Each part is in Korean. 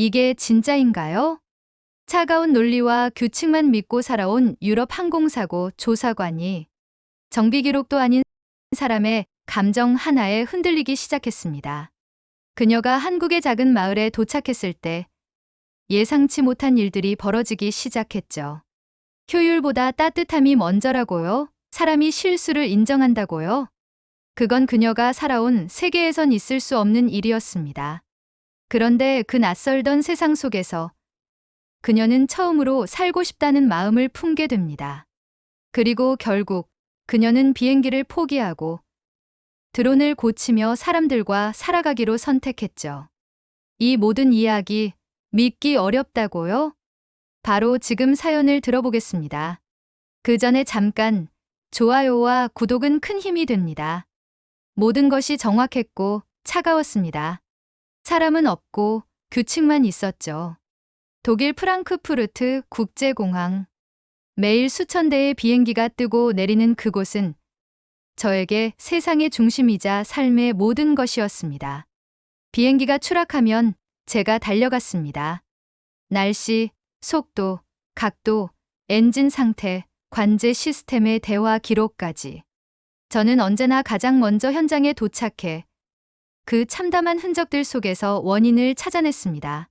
이게 진짜인가요? 차가운 논리와 규칙만 믿고 살아온 유럽 항공사고 조사관이 정비 기록도 아닌 사람의 감정 하나에 흔들리기 시작했습니다. 그녀가 한국의 작은 마을에 도착했을 때 예상치 못한 일들이 벌어지기 시작했죠. 효율보다 따뜻함이 먼저라고요? 사람이 실수를 인정한다고요? 그건 그녀가 살아온 세계에선 있을 수 없는 일이었습니다. 그런데 그 낯설던 세상 속에서 그녀는 처음으로 살고 싶다는 마음을 품게 됩니다. 그리고 결국 그녀는 비행기를 포기하고 드론을 고치며 사람들과 살아가기로 선택했죠. 이 모든 이야기 믿기 어렵다고요? 바로 지금 사연을 들어보겠습니다. 그 전에 잠깐 좋아요와 구독은 큰 힘이 됩니다. 모든 것이 정확했고 차가웠습니다. 사람은 없고 규칙만 있었죠. 독일 프랑크푸르트 국제공항. 매일 수천 대의 비행기가 뜨고 내리는 그곳은 저에게 세상의 중심이자 삶의 모든 것이었습니다. 비행기가 추락하면 제가 달려갔습니다. 날씨, 속도, 각도, 엔진 상태, 관제 시스템의 대화 기록까지. 저는 언제나 가장 먼저 현장에 도착해 그 참담한 흔적들 속에서 원인을 찾아냈습니다.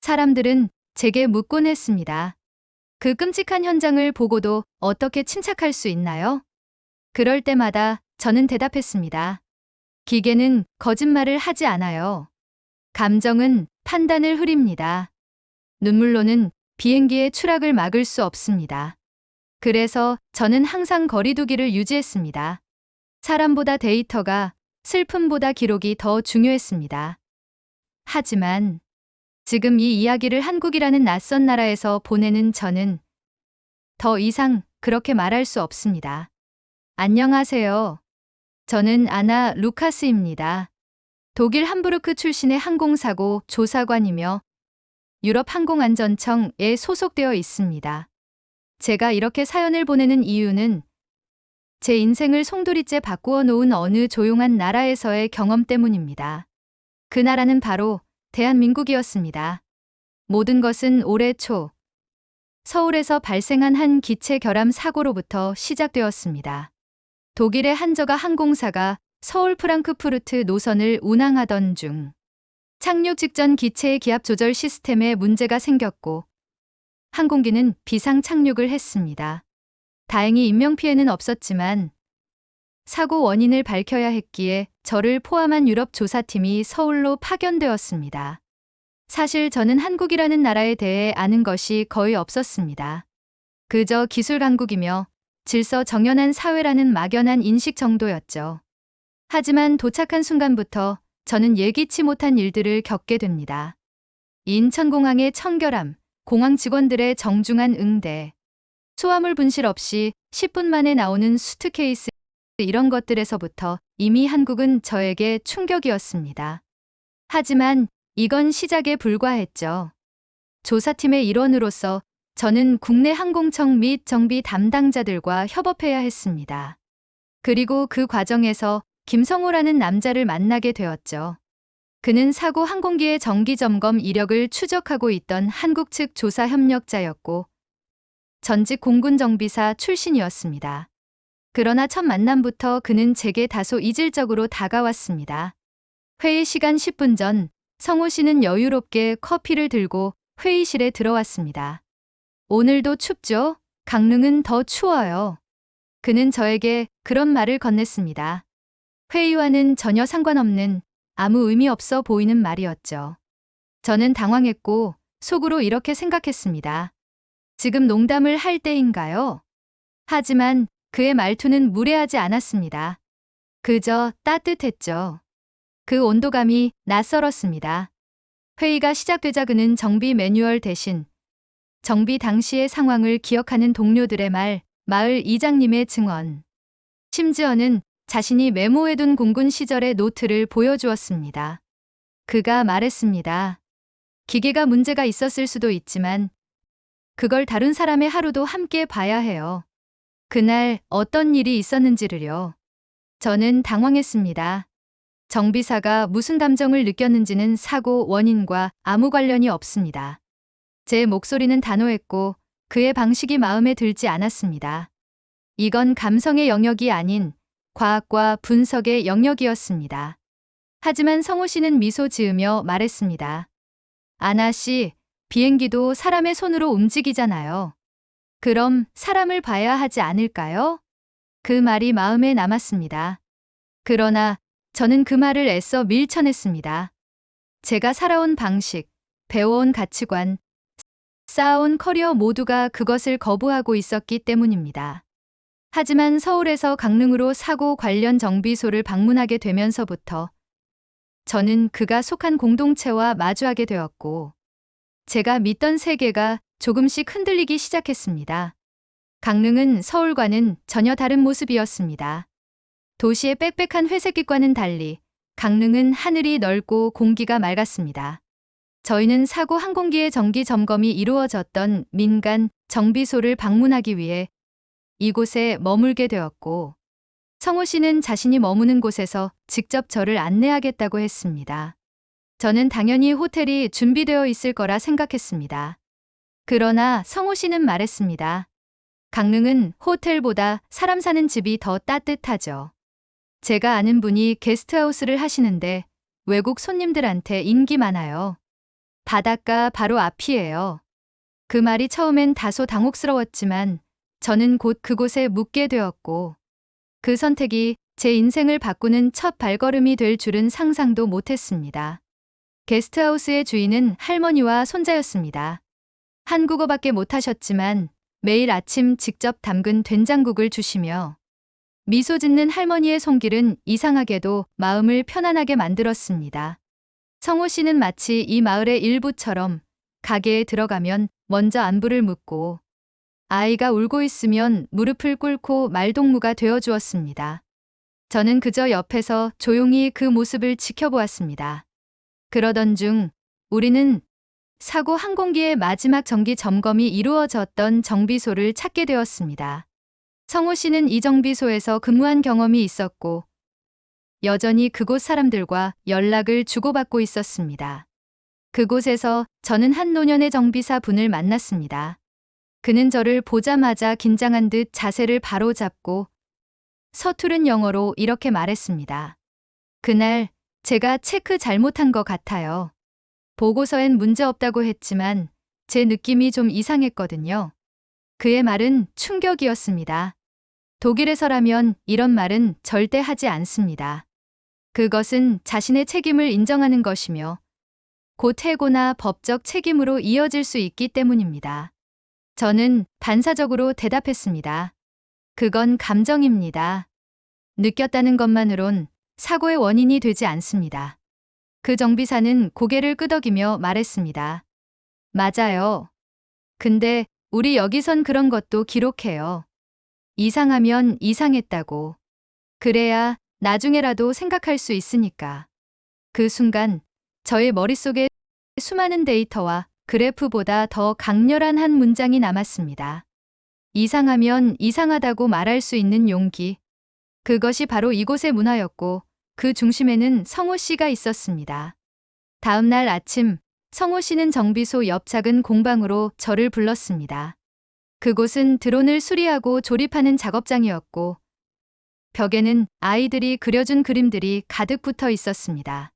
사람들은 제게 묻곤 했습니다. 그 끔찍한 현장을 보고도 어떻게 침착할 수 있나요? 그럴 때마다 저는 대답했습니다. 기계는 거짓말을 하지 않아요. 감정은 판단을 흐립니다. 눈물로는 비행기의 추락을 막을 수 없습니다. 그래서 저는 항상 거리두기를 유지했습니다. 사람보다 데이터가, 슬픔보다 기록이 더 중요했습니다. 하지만 지금 이 이야기를 한국이라는 낯선 나라에서 보내는 저는 더 이상 그렇게 말할 수 없습니다. 안녕하세요. 저는 아나 루카스입니다. 독일 함부르크 출신의 항공사고 조사관이며 유럽항공안전청에 소속되어 있습니다. 제가 이렇게 사연을 보내는 이유는 제 인생을 송두리째 바꾸어 놓은 어느 조용한 나라에서의 경험 때문입니다. 그 나라는 바로 대한민국이었습니다. 모든 것은 올해 초 서울에서 발생한 한 기체 결함 사고로부터 시작되었습니다. 독일의 한저가 항공사가 서울 프랑크푸르트 노선을 운항하던 중 착륙 직전 기체의 기압 조절 시스템에 문제가 생겼고 항공기는 비상 착륙을 했습니다. 다행히 인명피해는 없었지만 사고 원인을 밝혀야 했기에 저를 포함한 유럽 조사팀이 서울로 파견되었습니다. 사실 저는 한국이라는 나라에 대해 아는 것이 거의 없었습니다. 그저 기술 강국이며 질서 정연한 사회라는 막연한 인식 정도였죠. 하지만 도착한 순간부터 저는 예기치 못한 일들을 겪게 됩니다. 인천공항의 청결함, 공항 직원들의 정중한 응대, 수화물 분실 없이 10분 만에 나오는 수트케이스 이런 것들에서부터 이미 한국은 저에게 충격이었습니다. 하지만 이건 시작에 불과했죠. 조사팀의 일원으로서 저는 국내 항공청 및 정비 담당자들과 협업해야 했습니다. 그리고 그 과정에서 김성호라는 남자를 만나게 되었죠. 그는 사고 항공기의 정기 점검 이력을 추적하고 있던 한국 측 조사 협력자였고 전직 공군 정비사 출신이었습니다. 그러나 첫 만남부터 그는 제게 다소 이질적으로 다가왔습니다. 회의 시간 10분 전 성호 씨는 여유롭게 커피를 들고 회의실에 들어왔습니다. 오늘도 춥죠? 강릉은 더 추워요. 그는 저에게 그런 말을 건넸습니다. 회의와는 전혀 상관없는 아무 의미 없어 보이는 말이었죠. 저는 당황했고 속으로 이렇게 생각했습니다. 지금 농담을 할 때인가요? 하지만 그의 말투는 무례하지 않았습니다. 그저 따뜻했죠. 그 온도감이 낯설었습니다. 회의가 시작되자 그는 정비 매뉴얼 대신 정비 당시의 상황을 기억하는 동료들의 말, 마을 이장님의 증언, 심지어는 자신이 메모해둔 공군 시절의 노트를 보여주었습니다. 그가 말했습니다. 기계가 문제가 있었을 수도 있지만 그걸 다룬 사람의 하루도 함께 봐야 해요. 그날 어떤 일이 있었는지를요. 저는 당황했습니다. 정비사가 무슨 감정을 느꼈는지는 사고 원인과 아무 관련이 없습니다. 제 목소리는 단호했고 그의 방식이 마음에 들지 않았습니다. 이건 감성의 영역이 아닌 과학과 분석의 영역이었습니다. 하지만 성호 씨는 미소 지으며 말했습니다. 아나 씨, 비행기도 사람의 손으로 움직이잖아요. 그럼 사람을 봐야 하지 않을까요? 그 말이 마음에 남았습니다. 그러나 저는 그 말을 애써 밀쳐냈습니다. 제가 살아온 방식, 배워온 가치관, 쌓아온 커리어 모두가 그것을 거부하고 있었기 때문입니다. 하지만 서울에서 강릉으로 사고 관련 정비소를 방문하게 되면서부터 저는 그가 속한 공동체와 마주하게 되었고 제가 믿던 세계가 조금씩 흔들리기 시작했습니다. 강릉은 서울과는 전혀 다른 모습이었습니다. 도시의 빽빽한 회색빛과는 달리 강릉은 하늘이 넓고 공기가 맑았습니다. 저희는 사고 항공기의 정기 점검이 이루어졌던 민간 정비소를 방문하기 위해 이곳에 머물게 되었고 성호 씨는 자신이 머무는 곳에서 직접 저를 안내하겠다고 했습니다. 저는 당연히 호텔이 준비되어 있을 거라 생각했습니다. 그러나 성호 씨는 말했습니다. 강릉은 호텔보다 사람 사는 집이 더 따뜻하죠. 제가 아는 분이 게스트하우스를 하시는데 외국 손님들한테 인기 많아요. 바닷가 바로 앞이에요. 그 말이 처음엔 다소 당혹스러웠지만 저는 곧 그곳에 묵게 되었고 그 선택이 제 인생을 바꾸는 첫 발걸음이 될 줄은 상상도 못했습니다. 게스트하우스의 주인은 할머니와 손자였습니다. 한국어밖에 못하셨지만 매일 아침 직접 담근 된장국을 주시며 미소 짓는 할머니의 손길은 이상하게도 마음을 편안하게 만들었습니다. 성호 씨는 마치 이 마을의 일부처럼 가게에 들어가면 먼저 안부를 묻고 아이가 울고 있으면 무릎을 꿇고 말동무가 되어주었습니다. 저는 그저 옆에서 조용히 그 모습을 지켜보았습니다. 그러던 중 우리는 사고 항공기의 마지막 정기 점검이 이루어졌던 정비소를 찾게 되었습니다. 성호 씨는 이 정비소에서 근무한 경험이 있었고 여전히 그곳 사람들과 연락을 주고받고 있었습니다. 그곳에서 저는 한 노년의 정비사 분을 만났습니다. 그는 저를 보자마자 긴장한 듯 자세를 바로잡고 서투른 영어로 이렇게 말했습니다. 그날 제가 체크 잘못한 것 같아요. 보고서엔 문제 없다고 했지만 제 느낌이 좀 이상했거든요. 그의 말은 충격이었습니다. 독일에서라면 이런 말은 절대 하지 않습니다. 그것은 자신의 책임을 인정하는 것이며 곧 해고나 법적 책임으로 이어질 수 있기 때문입니다. 저는 반사적으로 대답했습니다. 그건 감정입니다. 느꼈다는 것만으론 사고의 원인이 되지 않습니다. 그 정비사는 고개를 끄덕이며 말했습니다. 맞아요. 근데 우리 여기선 그런 것도 기록해요. 이상하면 이상했다고. 그래야 나중에라도 생각할 수 있으니까. 그 순간 저의 머릿속에 수많은 데이터와 그래프보다 더 강렬한 한 문장이 남았습니다. 이상하면 이상하다고 말할 수 있는 용기. 그것이 바로 이곳의 문화였고 그 중심에는 성호 씨가 있었습니다. 다음 날 아침 성호 씨는 정비소 옆 작은 공방으로 저를 불렀습니다. 그곳은 드론을 수리하고 조립하는 작업장이었고 벽에는 아이들이 그려준 그림들이 가득 붙어 있었습니다.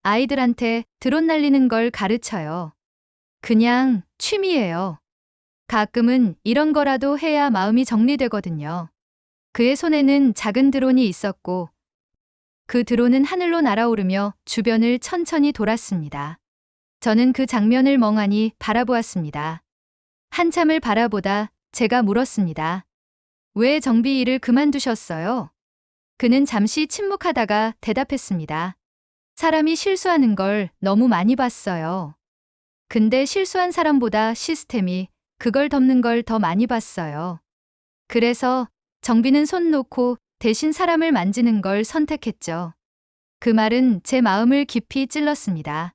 아이들한테 드론 날리는 걸 가르쳐요. 그냥 취미예요. 가끔은 이런 거라도 해야 마음이 정리되거든요. 그의 손에는 작은 드론이 있었고 그 드론은 하늘로 날아오르며 주변을 천천히 돌았습니다. 저는 그 장면을 멍하니 바라보았습니다. 한참을 바라보다 제가 물었습니다. 왜 정비 일을 그만두셨어요? 그는 잠시 침묵하다가 대답했습니다. 사람이 실수하는 걸 너무 많이 봤어요. 근데 실수한 사람보다 시스템이 그걸 덮는 걸 더 많이 봤어요. 그래서 정비는 손 놓고 대신 사람을 만지는 걸 선택했죠. 그 말은 제 마음을 깊이 찔렀습니다.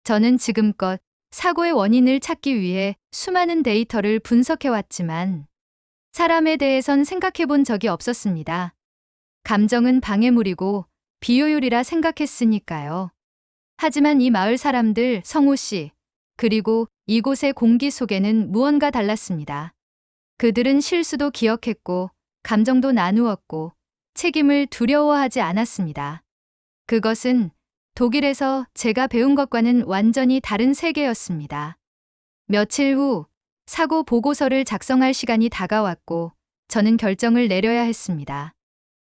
저는 지금껏 사고의 원인을 찾기 위해 수많은 데이터를 분석해왔지만 사람에 대해선 생각해 본 적이 없었습니다. 감정은 방해물이고 비효율이라 생각했으니까요. 하지만 이 마을 사람들, 성호 씨, 그리고 이곳의 공기 속에는 무언가 달랐습니다. 그들은 실수도 기억했고, 감정도 나누었고, 책임을 두려워하지 않았습니다. 그것은 독일에서 제가 배운 것과는 완전히 다른 세계였습니다. 며칠 후 사고 보고서를 작성할 시간이 다가왔고 저는 결정을 내려야 했습니다.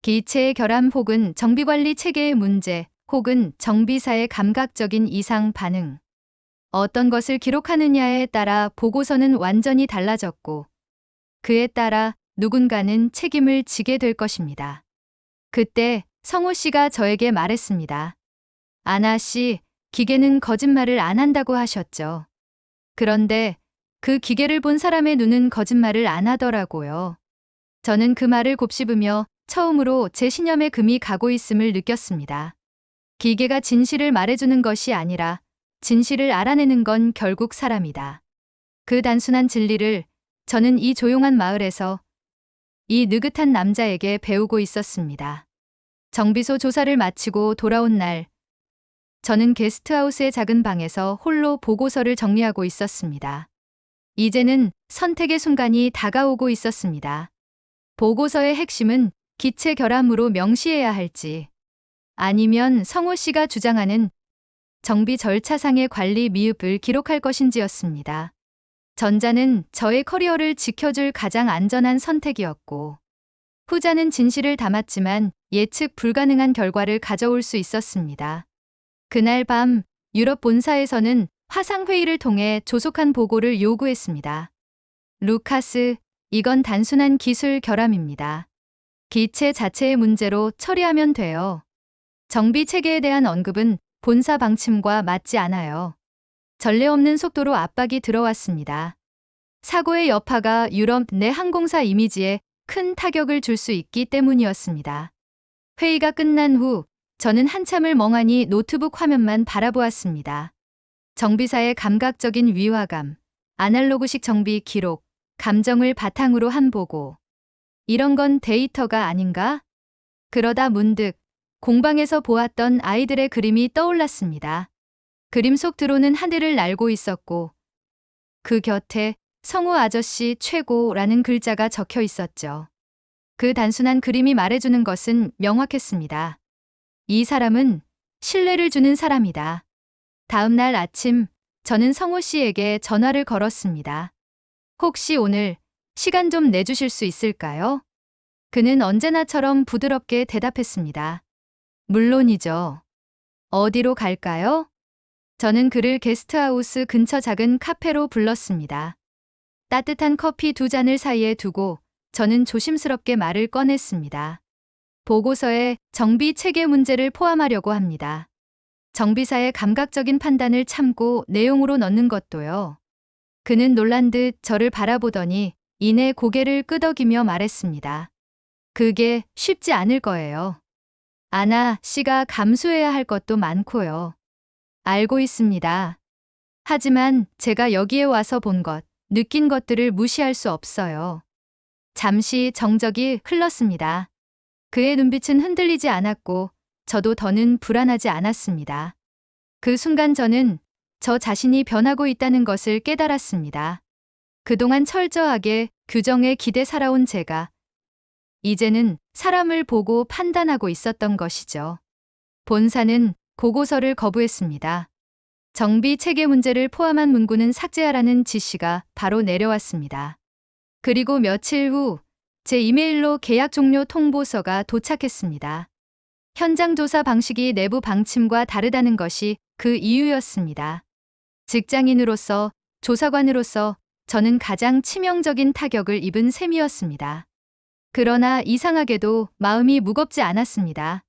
기체의 결함 혹은 정비관리 체계의 문제 혹은 정비사의 감각적인 이상 반응. 어떤 것을 기록하느냐에 따라 보고서는 완전히 달라졌고 그에 따라 누군가는 책임을 지게 될 것입니다. 그때 성호 씨가 저에게 말했습니다. 아나 씨, 기계는 거짓말을 안 한다고 하셨죠. 그런데 그 기계를 본 사람의 눈은 거짓말을 안 하더라고요. 저는 그 말을 곱씹으며 처음으로 제 신념에 금이 가고 있음을 느꼈습니다. 기계가 진실을 말해주는 것이 아니라 진실을 알아내는 건 결국 사람이다. 그 단순한 진리를 저는 이 조용한 마을에서 이 느긋한 남자에게 배우고 있었습니다. 정비소 조사를 마치고 돌아온 날, 저는 게스트하우스의 작은 방에서 홀로 보고서를 정리하고 있었습니다. 이제는 선택의 순간이 다가오고 있었습니다. 보고서의 핵심은 기체 결함으로 명시해야 할지, 아니면 성호 씨가 주장하는 정비 절차상의 관리 미흡을 기록할 것인지였습니다. 전자는 저의 커리어를 지켜줄 가장 안전한 선택이었고, 후자는 진실을 담았지만 예측 불가능한 결과를 가져올 수 있었습니다. 그날 밤 유럽 본사에서는 화상회의를 통해 조속한 보고를 요구했습니다. 루카스, 이건 단순한 기술 결함입니다. 기체 자체의 문제로 처리하면 돼요. 정비 체계에 대한 언급은 본사 방침과 맞지 않아요. 전례 없는 속도로 압박이 들어왔습니다. 사고의 여파가 유럽 내 항공사 이미지에 큰 타격을 줄 수 있기 때문이었습니다. 회의가 끝난 후 저는 한참을 멍하니 노트북 화면만 바라보았습니다. 정비사의 감각적인 위화감, 아날로그식 정비 기록, 감정을 바탕으로 한 보고. 이런 건 데이터가 아닌가? 그러다 문득 공방에서 보았던 아이들의 그림이 떠올랐습니다. 그림 속 드론은 하늘을 날고 있었고 그 곁에 성우 아저씨 최고라는 글자가 적혀 있었죠. 그 단순한 그림이 말해주는 것은 명확했습니다. 이 사람은 신뢰를 주는 사람이다. 다음 날 아침, 저는 성호 씨에게 전화를 걸었습니다. 혹시 오늘 시간 좀 내주실 수 있을까요? 그는 언제나처럼 부드럽게 대답했습니다. 물론이죠. 어디로 갈까요? 저는 그를 게스트하우스 근처 작은 카페로 불렀습니다. 따뜻한 커피 2잔을 사이에 두고 저는 조심스럽게 말을 꺼냈습니다. 보고서에 정비 체계 문제를 포함하려고 합니다. 정비사의 감각적인 판단을 참고 내용으로 넣는 것도요. 그는 놀란 듯 저를 바라보더니 이내 고개를 끄덕이며 말했습니다. 그게 쉽지 않을 거예요. 아나 씨가 감수해야 할 것도 많고요. 알고 있습니다. 하지만 제가 여기에 와서 본 것, 느낀 것들을 무시할 수 없어요. 잠시 정적이 흘렀습니다. 그의 눈빛은 흔들리지 않았고 저도 더는 불안하지 않았습니다. 그 순간 저는 저 자신이 변하고 있다는 것을 깨달았습니다. 그동안 철저하게 규정에 기대 살아온 제가 이제는 사람을 보고 판단하고 있었던 것이죠. 본사는 보고서를 거부했습니다. 정비 체계 문제를 포함한 문구는 삭제하라는 지시가 바로 내려왔습니다. 그리고 며칠 후 제 이메일로 계약 종료 통보서가 도착했습니다. 현장 조사 방식이 내부 방침과 다르다는 것이 그 이유였습니다. 직장인으로서, 조사관으로서 저는 가장 치명적인 타격을 입은 셈이었습니다. 그러나 이상하게도 마음이 무겁지 않았습니다.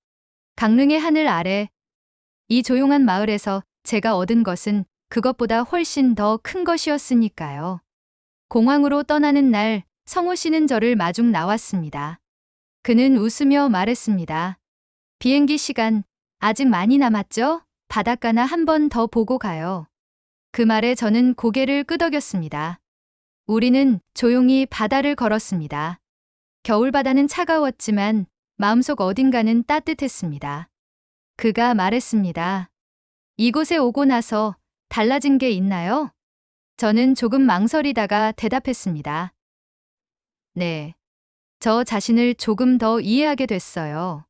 강릉의 하늘 아래, 이 조용한 마을에서 제가 얻은 것은 그것보다 훨씬 더 큰 것이었으니까요. 공항으로 떠나는 날, 성호 씨는 저를 마중 나왔습니다. 그는 웃으며 말했습니다. 비행기 시간 아직 많이 남았죠? 바닷가나 한 번 더 보고 가요. 그 말에 저는 고개를 끄덕였습니다. 우리는 조용히 바다를 걸었습니다. 겨울바다는 차가웠지만 마음속 어딘가는 따뜻했습니다. 그가 말했습니다. 이곳에 오고 나서 달라진 게 있나요? 저는 조금 망설이다가 대답했습니다. 네. 저 자신을 조금 더 이해하게 됐어요.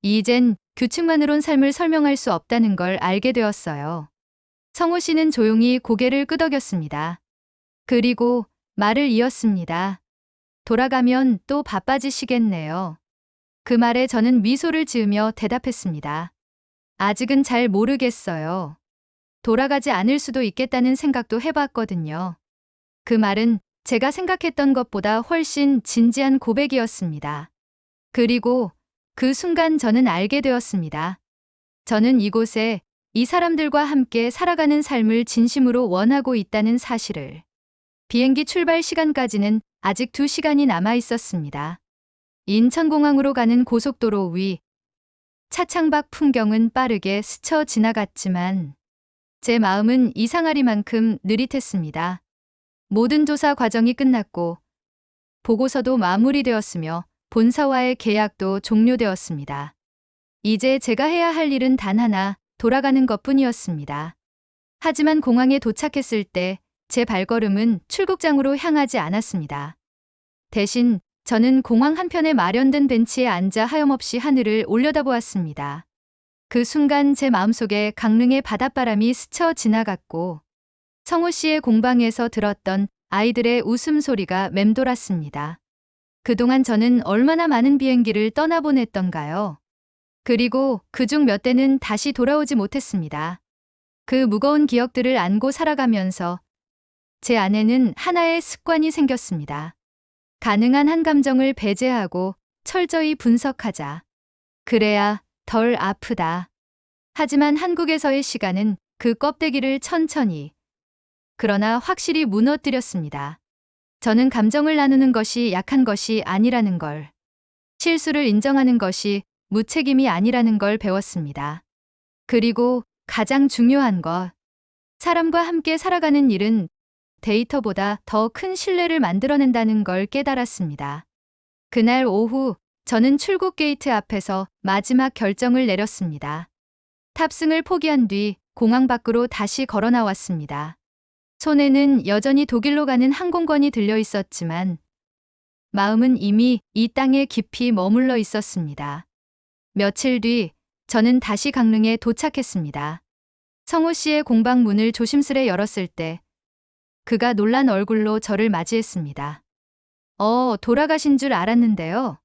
이젠 규칙만으론 삶을 설명할 수 없다는 걸 알게 되었어요. 성호 씨는 조용히 고개를 끄덕였습니다. 그리고 말을 이었습니다. 돌아가면 또 바빠지시겠네요. 그 말에 저는 미소를 지으며 대답했습니다. 아직은 잘 모르겠어요. 돌아가지 않을 수도 있겠다는 생각도 해봤거든요. 그 말은 제가 생각했던 것보다 훨씬 진지한 고백이었습니다. 그리고 그 순간 저는 알게 되었습니다. 저는 이곳에 이 사람들과 함께 살아가는 삶을 진심으로 원하고 있다는 사실을. 비행기 출발 시간까지는 아직 2시간이 남아 있었습니다. 인천공항으로 가는 고속도로 위, 차창밖 풍경은 빠르게 스쳐 지나갔지만 제 마음은 이상하리만큼 느릿했습니다. 모든 조사 과정이 끝났고 보고서도 마무리되었으며 본사와의 계약도 종료되었습니다. 이제 제가 해야 할 일은 단 하나, 돌아가는 것뿐이었습니다. 하지만 공항에 도착했을 때 제 발걸음은 출국장으로 향하지 않았습니다. 대신 저는 공항 한편에 마련된 벤치에 앉아 하염없이 하늘을 올려다보았습니다. 그 순간 제 마음속에 강릉의 바닷바람이 스쳐 지나갔고 성호 씨의 공방에서 들었던 아이들의 웃음소리가 맴돌았습니다. 그동안 저는 얼마나 많은 비행기를 떠나보냈던가요. 그리고 그중 몇 대는 다시 돌아오지 못했습니다. 그 무거운 기억들을 안고 살아가면서 제 안에는 하나의 습관이 생겼습니다. 가능한 한 감정을 배제하고 철저히 분석하자. 그래야 덜 아프다. 하지만 한국에서의 시간은 그 껍데기를 천천히, 그러나 확실히 무너뜨렸습니다. 저는 감정을 나누는 것이 약한 것이 아니라는 걸, 실수를 인정하는 것이 무책임이 아니라는 걸 배웠습니다. 그리고 가장 중요한 것, 사람과 함께 살아가는 일은 데이터보다 더 큰 신뢰를 만들어낸다는 걸 깨달았습니다. 그날 오후 저는 출국 게이트 앞에서 마지막 결정을 내렸습니다. 탑승을 포기한 뒤 공항 밖으로 다시 걸어 나왔습니다. 손에는 여전히 독일로 가는 항공권이 들려 있었지만 마음은 이미 이 땅에 깊이 머물러 있었습니다. 며칠 뒤 저는 다시 강릉에 도착했습니다. 성호 씨의 공방 문을 조심스레 열었을 때 그가 놀란 얼굴로 저를 맞이했습니다. 돌아가신 줄 알았는데요.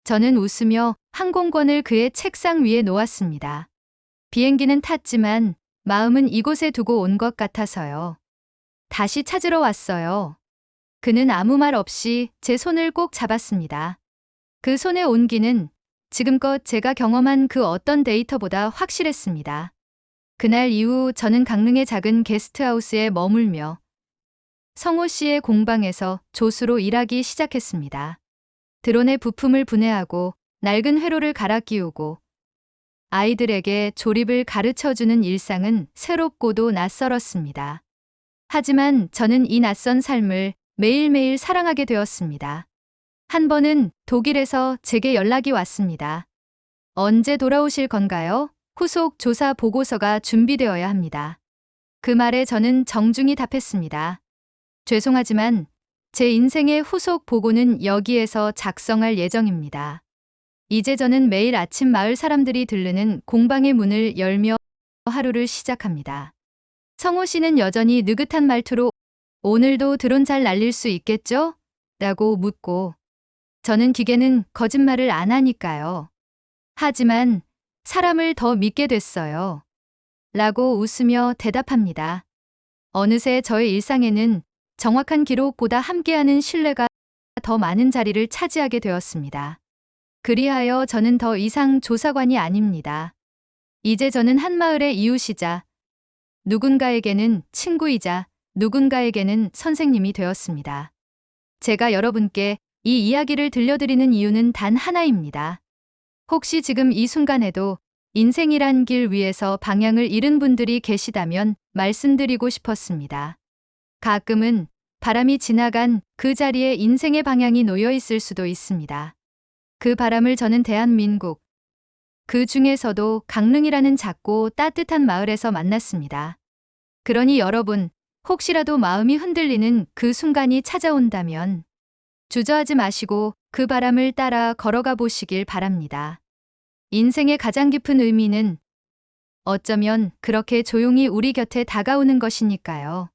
저는 웃으며 항공권을 그의 책상 위에 놓았습니다. 비행기는 탔지만 마음은 이곳에 두고 온 것 같아서요. 다시 찾으러 왔어요. 그는 아무 말 없이 제 손을 꼭 잡았습니다. 그 손의 온기는 지금껏 제가 경험한 그 어떤 데이터보다 확실했습니다. 그날 이후 저는 강릉의 작은 게스트하우스에 머물며 성호 씨의 공방에서 조수로 일하기 시작했습니다. 드론의 부품을 분해하고 낡은 회로를 갈아 끼우고 아이들에게 조립을 가르쳐주는 일상은 새롭고도 낯설었습니다. 하지만 저는 이 낯선 삶을 매일매일 사랑하게 되었습니다. 한 번은 독일에서 제게 연락이 왔습니다. 언제 돌아오실 건가요? 후속 조사 보고서가 준비되어야 합니다. 그 말에 저는 정중히 답했습니다. 죄송하지만 제 인생의 후속 보고는 여기에서 작성할 예정입니다. 이제 저는 매일 아침 마을 사람들이 들르는 공방의 문을 열며 하루를 시작합니다. 성호 씨는 여전히 느긋한 말투로 오늘도 드론 잘 날릴 수 있겠죠? 라고 묻고 저는 기계는 거짓말을 안 하니까요. 하지만 사람을 더 믿게 됐어요. 라고 웃으며 대답합니다. 어느새 저의 일상에는 정확한 기록보다 함께하는 신뢰가 더 많은 자리를 차지하게 되었습니다. 그리하여 저는 더 이상 조사관이 아닙니다. 이제 저는 한 마을의 이웃이자 누군가에게는 친구이자 누군가에게는 선생님이 되었습니다. 제가 여러분께 이 이야기를 들려드리는 이유는 단 하나입니다. 혹시 지금 이 순간에도 인생이란 길 위에서 방향을 잃은 분들이 계시다면 말씀드리고 싶었습니다. 가끔은 바람이 지나간 그 자리에 인생의 방향이 놓여 있을 수도 있습니다. 그 바람을 저는 대한민국, 그 중에서도 강릉이라는 작고 따뜻한 마을에서 만났습니다. 그러니 여러분, 혹시라도 마음이 흔들리는 그 순간이 찾아온다면 주저하지 마시고 그 바람을 따라 걸어가 보시길 바랍니다. 인생의 가장 깊은 의미는 어쩌면 그렇게 조용히 우리 곁에 다가오는 것이니까요.